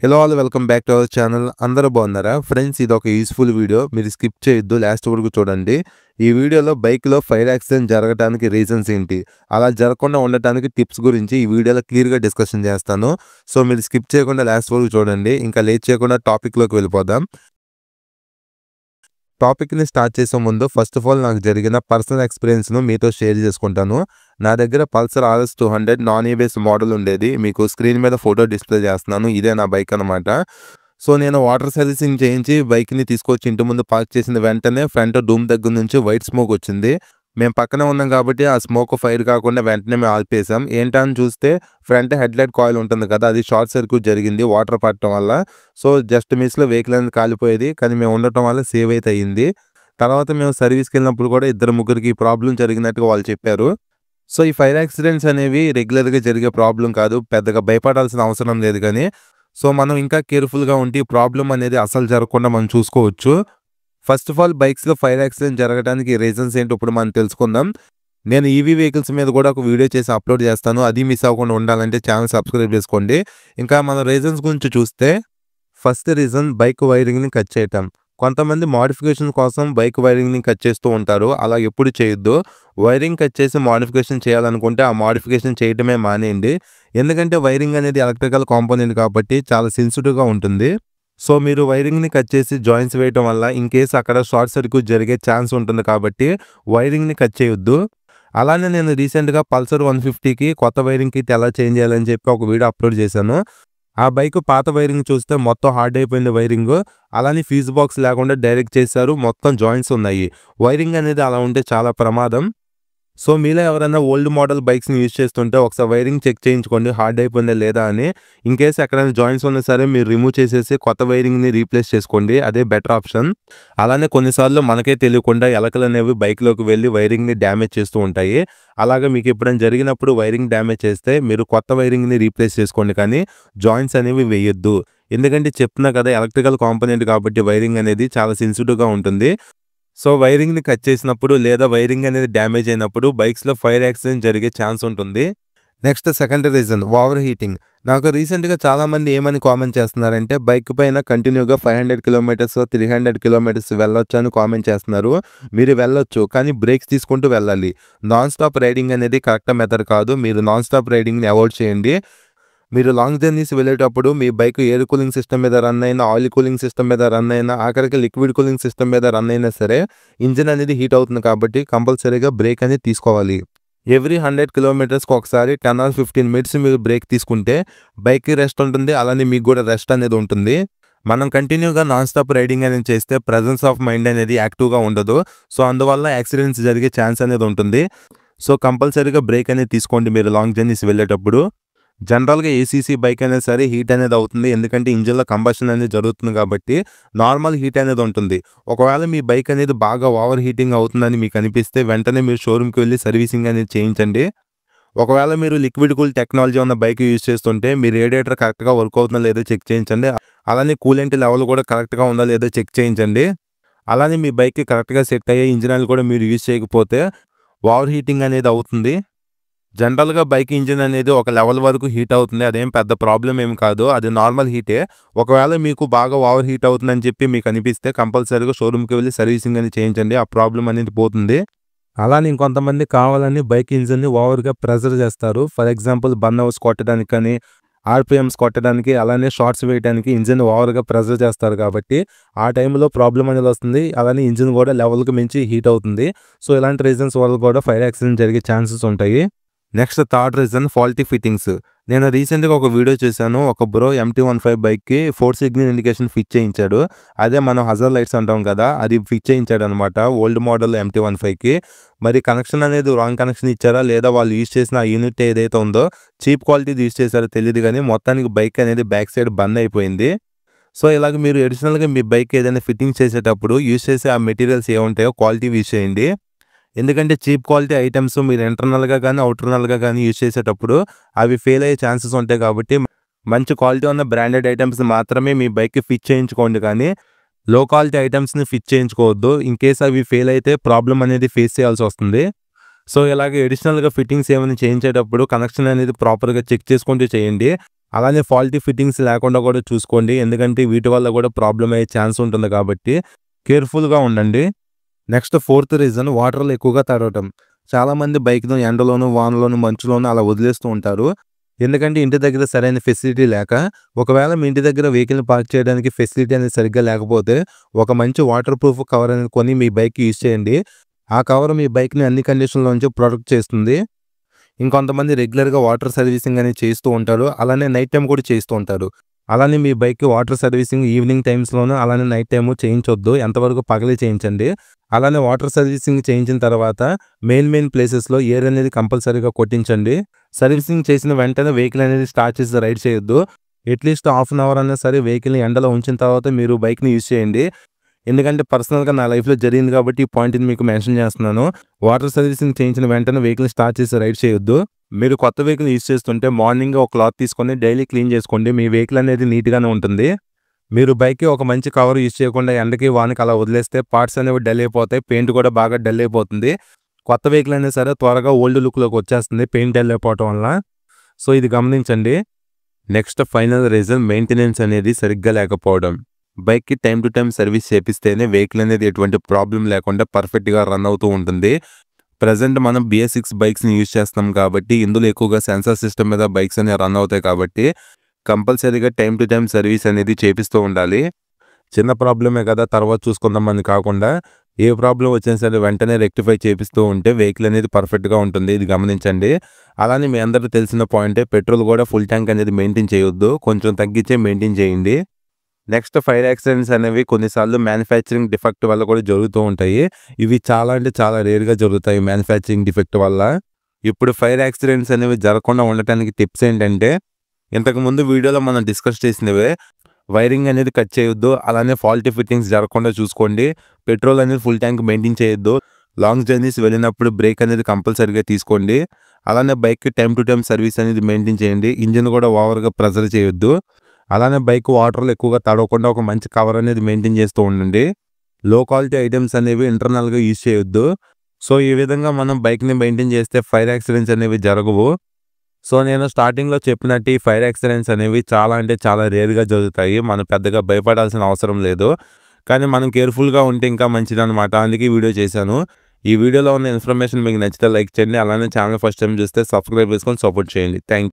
Hello all welcome back to our channel. అందరూ బాగున్నారా friends? ఇది ఒక యూస్ఫుల్ వీడియో, మీరు స్కిప్ చేయొద్దు, లాస్ట్ వరకు చూడండి. ఈ వీడియోలో బైక్లో ఫైర్ యాక్సిడెంట్ జరగడానికి రీజన్స్ ఏంటి, అలా జరగకుండా ఉండటానికి టిప్స్ గురించి ఈ వీడియోలో క్లియర్గా డిస్కషన్ చేస్తాను. సో మీరు స్కిప్ చేయకుండా లాస్ట్ వరకు చూడండి. ఇంకా లేట్ చేయకుండా టాపిక్లోకి వెళ్ళిపోదాం. టాపిక్ని స్టార్ట్ చేసే ముందు ఫస్ట్ ఆఫ్ ఆల్ నాకు జరిగిన పర్సనల్ ఎక్స్పీరియన్స్ను మీతో షేర్ చేసుకుంటాను. నా దగ్గర Pulsar RS 200 non ABS model ఉండేది. మీకు స్క్రీన్ మీద ఫోటో డిస్ప్లే చేస్తున్నాను. ఇదే నా బైక్ అనమాట. సో నేను వాటర్ సర్వీసింగ్ చేయించి బైక్ని తీసుకొచ్చి ఇంటి ముందు పార్క్ చేసిన వెంటనే ఫ్రంట్ డూమ్ దగ్గర నుంచి వైట్ స్మోక్ వచ్చింది. మేము పక్కనే ఉన్నాం కాబట్టి ఆ స్మోక్ ఫైర్ కాకుండా వెంటనే మేము ఆల్పేసాం. ఏంటని చూస్తే ఫ్రంట్ హెడ్లైట్ కాయిల్ ఉంటుంది కదా, అది షార్ట్ సర్క్యూట్ జరిగింది వాటర్ పడటం వల్ల. సో జస్ట్ మిస్లో వెహికల్ అనేది కాలిపోయేది, కానీ మేము ఉండటం వల్ల సేవ్ అయితే అయ్యింది. తర్వాత మేము సర్వీస్కి వెళ్ళినప్పుడు కూడా ఇద్దరు ముగ్గురికి ప్రాబ్లం జరిగినట్టుగా వాళ్ళు చెప్పారు. సో ఈ ఫైర్ యాక్సిడెంట్స్ అనేవి రెగ్యులర్గా జరిగే ప్రాబ్లం కాదు, పెద్దగా భయపడాల్సిన అవసరం లేదు. కానీ సో మనం ఇంకా కేర్ఫుల్గా ఉంటే ఈ ప్రాబ్లం అనేది అసలు జరగకుండా మనం చూసుకోవచ్చు. ఫస్ట్ ఆఫ్ ఆల్ బైక్స్లో ఫైర్ యాక్సిడెంట్ జరగడానికి రీజన్స్ ఏంటో ఇప్పుడు మనం తెలుసుకుందాం. నేను ఈవీ వెహికల్స్ మీద కూడా ఒక వీడియో చేసి అప్లోడ్ చేస్తాను, అది మిస్ అవ్వకుండా ఉండాలంటే ఛానల్ సబ్స్క్రైబ్ చేసుకోండి. ఇంకా మన రీజన్స్ గురించి చూస్తే ఫస్ట్ రీజన్ బైక్ వైరింగ్ని కట్ చేయటం. కొంతమంది మోడిఫికేషన్ కోసం బైక్ వైరింగ్ని కట్ చేస్తూ ఉంటారు, అలా ఎప్పుడు చేయొద్దు. వైరింగ్ కట్ చేసి మోడిఫికేషన్ చేయాలనుకుంటే ఆ మోడిఫికేషన్ చేయటమే మానేయండి. ఎందుకంటే వైరింగ్ అనేది ఎలక్ట్రికల్ కాంపోనెంట్ కాబట్టి చాలా సెన్సిటివ్గా ఉంటుంది. సో మీరు వైరింగ్ని కట్ చేసి జాయింట్స్ వేయటం వల్ల ఇన్ కేసు అక్కడ షార్ట్ సర్క్యూట్ జరిగే ఛాన్స్ ఉంటుంది కాబట్టి వైరింగ్ని కట్ చేయొద్దు. అలానే నేను రీసెంట్గా పల్సర్ 150కి కొత్త వైరింగ్ కిట్ ఎలా చేంజ్ చేయాలని చెప్పి ఒక వీడియో అప్లోడ్ చేశాను. ఆ బైక్ పాత వైరింగ్ చూస్తే మొత్తం హార్డ్ అయిపోయింది వైరింగ్. అలానే ఫ్యూజ్ బాక్స్ లేకుండా డైరెక్ట్ చేశారు, మొత్తం జాయింట్స్ ఉన్నాయి. వైరింగ్ అనేది అలా ఉంటే చాలా ప్రమాదం. సో మీలో ఎవరైనా ఓల్డ్ మోడల్ బైక్స్ని యూజ్ చేస్తుంటే ఒకసారి వైరింగ్ చెక్ చేయించుకోండి, హార్డ్ అయిపోయిందా లేదా అని. ఇన్ కేసు ఎక్కడైనా జాయింట్స్ ఉన్నా సరే మీరు రిమూవ్ చేసేసి కొత్త వైరింగ్ని రీప్లేస్ చేసుకోండి, అదే బెటర్ ఆప్షన్. అలానే కొన్నిసార్లు మనకే తెలియకుండా ఎలకలు అనేవి బైక్లోకి వెళ్ళి వైరింగ్ని డ్యామేజ్ చేస్తూ ఉంటాయి. అలాగే మీకు ఎప్పుడైనా జరిగినప్పుడు వైరింగ్ డ్యామేజ్ చేస్తే మీరు కొత్త వైరింగ్ని రీప్లేస్ చేసుకోండి, కానీ జాయింట్స్ అనేవి వేయొద్దు. ఎందుకంటే చెప్తున్నా కదా, ఎలక్ట్రికల్ కాంపోనెంట్ కాబట్టి వైరింగ్ అనేది చాలా సెన్సిటివ్గా ఉంటుంది. సో వైరింగ్ని కట్ చేసినప్పుడు లేదా వైరింగ్ అనేది డ్యామేజ్ అయినప్పుడు బైక్స్లో ఫైర్ యాక్సిడెంట్ జరిగే ఛాన్స్ ఉంటుంది. Next second reason over heating. నాకు రీసెంట్గా చాలామంది ఏమని కామెంట్ చేస్తున్నారంటే బైక్ పైన కంటిన్యూగా 500 కిలోమీటర్స్ 300 కిలోమీటర్స్ వెళ్ళొచ్చు అని కామెంట్ చేస్తున్నారు. మీరు వెళ్ళొచ్చు, కానీ బ్రేక్స్ తీసుకుంటూ వెళ్ళాలి. నాన్ స్టాప్ రైడింగ్ అనేది కరెక్ట్ మెథడ్ కాదు. మీరు నాన్ స్టాప్ రైడింగ్ని అవాయిడ్ చేయండి. మీరు లాంగ్ జర్నీస్ వెళ్ళేటప్పుడు మీ బైక్ ఎయిర్ కూలింగ్ సిస్టమ్ మీద రన్ అయినా, ఆయిల్ కూలింగ్ సిస్టమ్ మీద రన్ అయినా, ఆఖరికి లిక్విడ్ కూలింగ్ సిస్టమ్ మీద రన్ అయినా సరే ఇంజిన్ అనేది హీట్ అవుతుంది కాబట్టి కంపల్సరీగా బ్రేక్ అనేది తీసుకోవాలి. ఎవ్రీ 100 కిలోమీటర్స్కి ఒకసారి 10 or 15 మినిట్స్ మీరు బ్రేక్ తీసుకుంటే బైక్కి రెస్ట్ ఉంటుంది, అలానే మీకు కూడా రెస్ట్ అనేది ఉంటుంది. మనం కంటిన్యూగా నాన్ స్టాప్ రైడింగ్ అనేది చేస్తే ప్రెజెన్స్ ఆఫ్ మైండ్ అనేది యాక్టివ్గా ఉండదు. సో అందువల్ల యాక్సిడెంట్స్ జరిగే ఛాన్స్ అనేది ఉంటుంది. సో కంపల్సరీగా బ్రేక్ అనేది తీసుకోండి మీరు లాంగ్ జర్నీస్ వెళ్ళేటప్పుడు. జనరల్గా ఏసీసీ బైక్ అనేది సరే హీట్ అనేది అవుతుంది, ఎందుకంటే ఇంజిన్లో కంబషన్ అనేది జరుగుతుంది కాబట్టి నార్మల్ హీట్ అనేది ఉంటుంది. ఒకవేళ మీ బైక్ అనేది బాగా ఓవర్ హీటింగ్ అవుతుందని మీకు అనిపిస్తే వెంటనే మీరు షోరూమ్కి వెళ్ళి సర్వీసింగ్ అనేది చేయించండి. ఒకవేళ మీరు లిక్విడ్ కూల్ టెక్నాలజీ ఉన్న బైక్ యూజ్ చేస్తుంటే మీ రేడియేటర్ కరెక్ట్గా వర్క్ అవుతుందో లేదో చెక్ చేయించండి. అలానే కూలెంట్ లెవెల్ కూడా కరెక్ట్గా ఉందో లేదో చెక్ చేయించండి. అలానే మీ బైక్కి కరెక్ట్గా సెట్ అయ్యే ఇంజిన్ ఆయిల్ కూడా మీరు యూజ్ చేయకపోతే ఓవర్ హీటింగ్ అనేది అవుతుంది. జనరల్గా బైక్ ఇంజిన్ అనేది ఒక లెవెల్ వరకు హీట్ అవుతుంది, అదేం పెద్ద ప్రాబ్లం ఏం కాదు, అది నార్మల్ హీటే. ఒకవేళ మీకు బాగా ఓవర్ హీట్ అవుతుందని చెప్పి మీకు అనిపిస్తే కంపల్సరీగా షోరూమ్కి వెళ్ళి సర్వీసింగ్ అనేది చేయించండి, ఆ ప్రాబ్లం అనేది పోతుంది. అలానే ఇంకొంతమంది కావాలని బైక్ ఇంజిన్ని ఓవర్గా ప్రెజర్ చేస్తారు. ఫర్ ఎగ్జాంపుల్ బర్న్ హౌస్ కొట్టడానికి కానీ, ఆర్పిఎమ్స్ కొట్టడానికి, అలానే షార్ట్స్ వేయడానికి ఇంజిన్ ఓవర్గా ప్రెజర్ చేస్తారు కాబట్టి ఆ టైంలో ప్రాబ్లం అనేది వస్తుంది. అలానే ఇంజిన్ కూడా లెవెల్కి మించి హీట్ అవుతుంది. సో ఇలాంటి రీజన్స్ వల్ల కూడా ఫైర్ యాక్సిడెంట్ జరిగే ఛాన్సెస్ ఉంటాయి. Next third reason faulty fittings. నేను రీసెంట్గా ఒక వీడియో చేశాను. ఒక bro MT-15 బైక్కి 4 signal indication fit చేయించాడు. అదే మనం హజార్ లైట్స్ అంటాం కదా, అది ఫిట్ చేయించాడు అనమాట ఓల్డ్ మోడల్ MT-15కి. మరి కనెక్షన్ అనేది రాంగ్ కనెక్షన్ ఇచ్చారా లేదా వాళ్ళు యూజ్ చేసిన ఆ యూనిట్ ఏదైతే ఉందో చీప్ క్వాలిటీది యూజ్ చేశారో తెలియదు, కానీ మొత్తానికి బైక్ అనేది బ్యాక్ సైడ్ బంద్ అయిపోయింది. సో ఇలాగ మీరు అడిషనల్గా మీ బైక్ ఏదైనా ఫిట్టింగ్ చేసేటప్పుడు యూజ్ చేసే ఆ మెటీరియల్స్ ఏముంటాయో క్వాలిటీ యూజ్ చేయండి. ఎందుకంటే చీప్ క్వాలిటీ ఐటమ్స్ మీరు ఇంటర్నల్గా కానీ అవుటర్నల్గా కానీ యూజ్ చేసేటప్పుడు అవి ఫెయిల్ అయ్యే ఛాన్సెస్ ఉంటాయి కాబట్టి మంచి క్వాలిటీ ఉన్న బ్రాండెడ్ ఐటమ్స్ మాత్రమే మీ బైక్కి ఫిట్ చేయించుకోండి, కానీ లో క్వాలిటీ ఐటమ్స్ని ఫిట్ చేయించుకోవద్దు. ఇన్ కేస్ అవి ఫెయిల్ అయితే ప్రాబ్లం అనేది ఫేస్ చేయాల్సి వస్తుంది. సో ఇలాగే అడిషనల్గా ఫిట్టింగ్స్ ఏమైనా చేయించేటప్పుడు కనెక్షన్ అనేది ప్రాపర్గా చెక్ చేసుకుంటూ చేయండి. అలానే ఫాల్టీ ఫిట్టింగ్స్ లేకుండా కూడా చూసుకోండి. ఎందుకంటే వీటి వల్ల కూడా ప్రాబ్లమ్ అయ్యే ఛాన్స్ ఉంటుంది కాబట్టి కేర్‌ఫుల్‌గా ఉండండి. నెక్స్ట్ ఫోర్త్ రీజన్ వాటర్‌లో ఎక్కువగా తడవటం. చాలామంది బైక్‌ను ఎండలోను, వానలోను, మంచులోను అలా వదిలేస్తూ ఉంటారు. ఎందుకంటే ఇంటి దగ్గర సరైన ఫెసిలిటీ లేక. ఒకవేళ మీ ఇంటి దగ్గర వెహికల్‌ని పార్క్ చేయడానికి ఫెసిలిటీ అనేది సరిగ్గా లేకపోతే ఒక మంచి వాటర్ ప్రూఫ్ కవర్ అనేది కొని మీ బైక్‌కి యూజ్ చేయండి. ఆ కవర్ మీ బైక్‌ని అన్ని కండిషన్‌లో నుంచి ప్రొటెక్ట్ చేస్తుంది. ఇంకొంతమంది రెగ్యులర్‌గా వాటర్ సర్వీసింగ్ అనేది చేస్తూ ఉంటారు. అలానే నైట్ టైమ్ కూడా చేస్తూ ఉంటారు. అలానే మీ బైక్‌కి వాటర్ సర్వీసింగ్ ఈవినింగ్ టైమ్స్‌లోను అలానే నైట్ టైము చేయించొద్దు. ఎంతవరకు పగలే చేయించండి. అలానే వాటర్ సర్వీసింగ్ చేయించిన తర్వాత మెయిన్ ప్లేసెస్‌లో ఎయిర్ అనేది కంపల్సరీగా కొట్టించండి. సర్వీసింగ్ చేసిన వెంటనే వెహికల్ అనేది స్టార్ట్ చేసి రైడ్ చేయొద్దు. అట్‌లీస్ట్ హాఫ్ అన్ అవర్ అన్నా సరే వెహికల్‌ని ఎండలో ఉంచిన తర్వాత మీరు బైక్‌ని యూజ్ చేయండి. ఎందుకంటే పర్సనల్‌గా నా లైఫ్‌లో జరిగింది కాబట్టి ఈ పాయింట్‌ని మీకు మెన్షన్ చేస్తున్నాను. వాటర్ సర్వీసింగ్ చేయించిన వెంటనే వెహికల్‌ని స్టార్ట్ చేసి రైడ్ చేయొద్దు. మీరు కొత్త వెహికల్ యూజ్ చేస్తుంటే మార్నింగ్ ఒక క్లాత్ తీసుకొని డైలీ క్లీన్ చేసుకోండి. మీ వెహికల్ అనేది నీట్‌గానే ఉంటుంది. మీరు బైక్‌కి ఒక మంచి కవర్ యూజ్ చేయకుండా ఎండకి, వానకి అలా వదిలేస్తే పార్ట్స్ అనేవి డల్ అయిపోతాయి. పెయింట్ కూడా బాగా డల్ అయిపోతుంది. కొత్త వెహికల్ అయినా సరే త్వరగా ఓల్డ్ లుక్‌లోకి వచ్చేస్తుంది పెయింట్ డల్ అయిపోవటం వల్ల. సో, ఇది గమనించండి. నెక్స్ట్ ఫైనల్ రీజన్ మెయింటెనెన్స్ అనేది సరిగ్గా లేకపోవడం. బైక్‌కి టైమ్ టు టైమ్ సర్వీస్ చేపిస్తేనే వెహికల్ అనేది ఎటువంటి ప్రాబ్లమ్ లేకుండా పర్ఫెక్ట్‌గా రన్ అవుతూ ఉంటుంది. ప్రెజెంట్ మనం BS6 బైక్స్‌ని యూజ్ చేస్తున్నాం కాబట్టి ఇందులో ఎక్కువగా సెన్సార్ సిస్టమ్ మీద బైక్స్ అనేవి రన్ అవుతాయి కాబట్టి కంపల్సరీగా టైమ్ టు టైమ్ సర్వీస్ అనేది చేపిస్తూ ఉండాలి. చిన్న ప్రాబ్లమే కదా తర్వాత చూసుకుందామని కాకుండా ఏ ప్రాబ్లమ్ వచ్చినా సరే వెంటనే రెక్టిఫై చేపిస్తూ ఉంటే వెహికల్ అనేది పర్ఫెక్ట్‌గా ఉంటుంది. ఇది గమనించండి. అలానే మీ అందరికీ తెలిసిన పాయింటే పెట్రోల్ కూడా ఫుల్ ట్యాంక్ అనేది మెయింటైన్ చేయొద్దు. కొంచెం తగ్గించే మెయింటైన్ చేయండి. నెక్స్ట్ ఫైర్ యాక్సిడెంట్స్ అనేవి కొన్నిసార్లు మ్యానుఫ్యాక్చరింగ్ డిఫెక్ట్ వల్ల కూడా జరుగుతూ ఉంటాయి. ఇవి చాలా అంటే చాలా రేర్‌గా జరుగుతాయి మ్యానుఫ్యాక్చరింగ్ డిఫెక్ట్ వల్ల. ఇప్పుడు ఫైర్ యాక్సిడెంట్స్ అనేవి జరగకుండా ఉండటానికి టిప్స్ ఏంటంటే ఇంతకుముందు వీడియోలో మనం డిస్కస్ చేసినవే వైరింగ్ అనేది కట్ చేయొద్దు. అలానే ఫాల్టీ ఫిట్టింగ్స్ జరగకుండా చూసుకోండి. పెట్రోల్ అనేది ఫుల్ ట్యాంక్ మెయింటైన్ చేయొద్దు. లాంగ్ జర్నీస్ వెళ్ళినప్పుడు బ్రేక్ అనేది కంపల్సరీగా తీసుకోండి. అలానే బైక్‌కి టైమ్ టు టైమ్ సర్వీస్ అనేది మెయింటైన్ చేయండి. ఇంజిన్ కూడా ఓవర్‌గా ప్రెషర్ చేయొద్దు. అలానే బైక్ వాటర్‌లో ఎక్కువగా తడవకుండా ఒక మంచి కవర్ అనేది మెయింటైన్ చేస్తూ ఉండండి. లో క్వాలిటీ ఐటెమ్స్ అనేవి ఇంటర్నల్‌గా యూజ్ చేయొద్దు. సో, ఈ విధంగా మనం బైక్‌ని మెయింటైన్ చేస్తే ఫైర్ యాక్సిడెంట్స్ అనేవి జరగవు. సో, నేను స్టార్టింగ్‌లో చెప్పినట్టు ఈ ఫైర్ యాక్సిడెంట్స్ అనేవి చాలా అంటే చాలా రేర్‌గా జరుగుతాయి. మనం పెద్దగా భయపడాల్సిన అవసరం లేదు. కానీ మనం కేర్‌ఫుల్‌గా ఉంటే ఇంకా మంచిదనమాట. అందుకే ఈ వీడియో చేశాను. ఈ వీడియోలో ఉన్న ఇన్ఫర్మేషన్ మీకు నచ్చితే లైక్ చేయండి. అలానే ఛానల్ ఫస్ట్ టైం చూస్తే సబ్స్క్రైబ్ చేసుకొని సపోర్ట్ చేయండి. థాంక్